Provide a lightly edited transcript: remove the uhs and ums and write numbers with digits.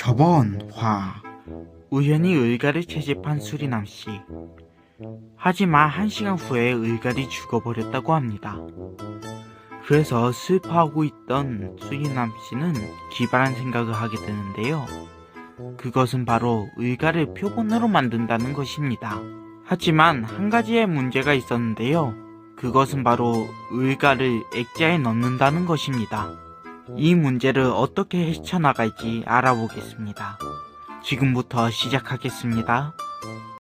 저번 화 우연히 의가를 채집한 수리남씨. 하지만 1시간 후에 의가리 죽어버렸다고 합니다. 그래서 슬퍼하고 있던 수리남씨는 기발한 생각을 하게 되는데요. 그것은 바로 의가를 표본으로 만든다는 것입니다. 하지만 한 가지의 문제가 있었는데요. 그것은 바로 의가를 액자에 넣는다는 것입니다. 이 문제를 어떻게 헤쳐나갈지 알아보겠습니다. 지금부터 시작하겠습니다.